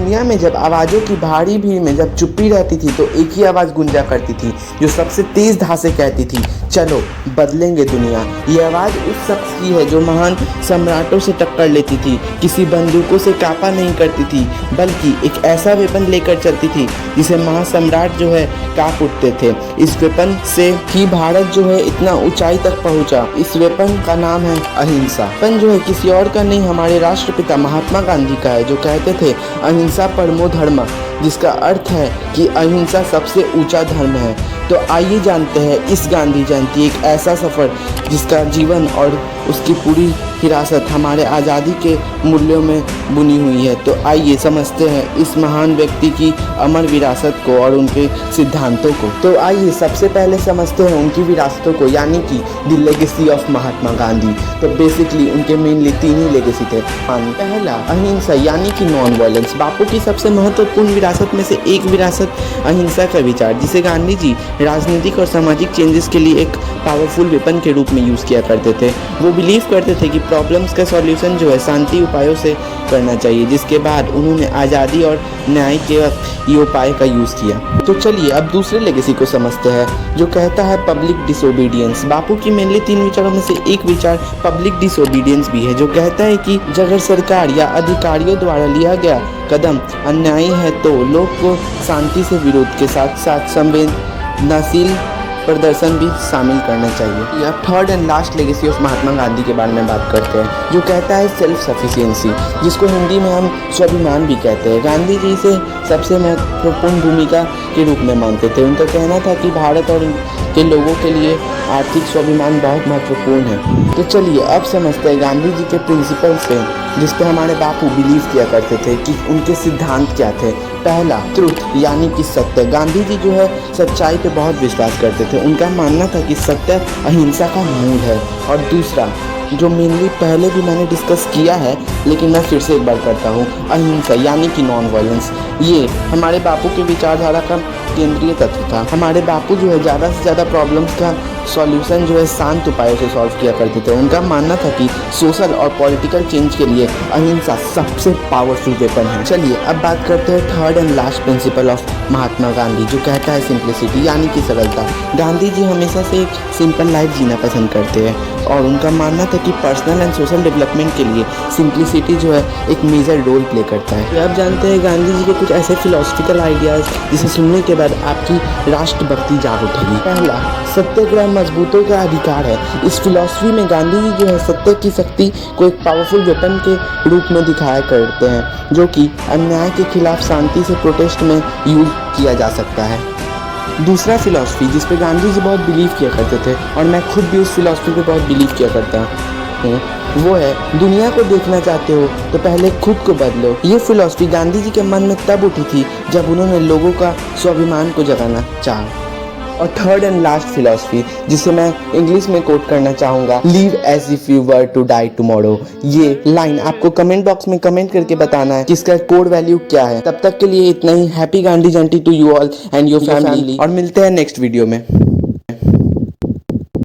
दुनिया में जब आवाज़ों की भारी भीड़ में जब चुप्पी रहती थी तो एक ही आवाज़ गूंजा करती थी जो सबसे तेज़ धार से कहती थी, चलो बदलेंगे दुनिया। ये आवाज़ उस शख्स की है जो महान सम्राटों से टक्कर लेती थी, किसी बंदूकों से कापा नहीं करती थी, बल्कि एक ऐसा वेपन लेकर चलती थी जिसे महासम्राट जो है कांप उठते थे। इस वेपन से ही भारत जो है इतना ऊंचाई तक पहुंचा। इस वेपन का नाम है अहिंसा। वेपन जो है किसी और का नहीं, हमारे राष्ट्रपिता महात्मा गांधी का है, जो कहते थे अहिंसा परमो धर्म, जिसका अर्थ है कि अहिंसा सबसे ऊंचा धर्म है। तो आइए जानते हैं इस गांधी जयंती एक ऐसा सफ़र जिसका जीवन और उसकी पूरी हिरासत हमारे आज़ादी के मूल्यों में बुनी हुई है। तो आइए समझते हैं इस महान व्यक्ति की अमर विरासत को और उनके सिद्धांतों को। तो आइए सबसे पहले समझते हैं उनकी विरासतों को, यानी कि the legacy of Mahatma Gandhi. तो बेसिकली उनके मेनली 3 ही लेगेसी थे। पहला अहिंसा यानी कि नॉन वायलेंस। बापू की सबसे महत्वपूर्ण विरासत में से एक विरासत अहिंसा का विचार, जिसे गांधी जी राजनीतिक और सामाजिक चेंजेस के लिए एक पावरफुल वेपन के रूप में यूज़ किया करते थे। वो बिलीव करते थे कि प्रॉब्लम्स का सॉल्यूशन जो है शांति उपायों से करना चाहिए, जिसके बाद उन्होंने आज़ादी और न्याय के वक्त ये उपाय का यूज़ किया। तो चलिए अब दूसरे लेगेसी को समझते हैं, जो कहता है पब्लिक डिसोबीडियंस। बापू की मेनली 3 विचारों में से एक विचार पब्लिक डिसोबीडियंस भी है, जो कहता है कि अगर सरकार या अधिकारियों द्वारा लिया गया कदम अन्यायी है तो लोग को शांति से विरोध के साथ साथ संवेदनशील प्रदर्शन भी शामिल करना चाहिए। अब third and last legacy of Mahatma Gandhi के बारे में बात करते हैं, जो कहता है सेल्फ सफिशिएंसी, जिसको हिंदी में हम स्वाभिमान भी कहते हैं। गांधी जी से सबसे महत्वपूर्ण भूमिका के रूप में मानते थे। उनका कहना था कि भारत और के लोगों के लिए आर्थिक स्वाभिमान बहुत महत्वपूर्ण है। तो चलिए अब समझते हैं गांधी जी के प्रिंसिपल्स पे, जिस पे हमारे बापू बिलीव किया करते थे कि उनके सिद्धांत क्या थे। पहला ट्रुथ यानी कि सत्य। गांधी जी जो है सच्चाई पे बहुत विश्वास करते थे। उनका मानना था कि सत्य अहिंसा का मूल है। और दूसरा जो मेनली पहले भी मैंने डिस्कस किया है, लेकिन मैं फिर से एक बार करता हूँ, अहिंसा यानी कि नॉन वायलेंस। ये हमारे बापू के विचारधारा का केंद्रीय तत्व था। हमारे बापू जो है ज़्यादा से ज़्यादा प्रॉब्लम्स का सॉल्यूशन जो है शांत उपायों से सॉल्व किया करते थे। उनका मानना था कि सोशल और पॉलिटिकल चेंज के लिए अहिंसा सबसे पावरफुल वेपन है। चलिए अब बात करते हैं third and last principle of Mahatma Gandhi, जो कहता है सिंप्लिसिटी यानी कि सरलता। गांधी जी हमेशा से एक सिंपल लाइफ जीना पसंद करते हैं और उनका मानना था कि पर्सनल एंड सोशल डेवलपमेंट के लिए सिंप्लिसिटी जो है एक मेजर रोल प्ले करता है। अब जानते हैं गांधी जी के कुछ ऐसे फिलोसफिकल आइडियाज़ जिसे सुनने के बाद आपकी राष्ट्रभक्ति जाग उठेगी। पहला, सत्याग्रह मजबूतों का अधिकार है। इस फिलॉसफी में गांधी जी जो है सत्य की शक्ति को एक पावरफुल वेपन के रूप में दिखाया करते हैं, जो कि अन्याय के खिलाफ शांति से प्रोटेस्ट में यूज किया जा सकता है। दूसरा फिलॉसफी जिस पे गांधी जी बहुत बिलीव किया करते थे, और मैं खुद भी उस फिलॉसफी पे बहुत बिलीव किया करता हूँ, वो है दुनिया को देखना चाहते हो तो पहले खुद को बदलो। ये फिलॉसफी गांधी जी के मन में तब उठी थी जब उन्होंने लोगों का स्वाभिमान को जगाना चाहा। और थर्ड एंड लास्ट फिलॉसफी जिसे मैं इंग्लिश में कोट करना चाहूँगा, live as if you were to die tomorrow. ये लाइन आपको कमेंट बॉक्स में कमेंट करके बताना है कि इसका कोड वैल्यू क्या है। तब तक के लिए इतना ही। Happy Gandhi Jayanti to you all and your family, और मिलते हैं नेक्स्ट वीडियो में।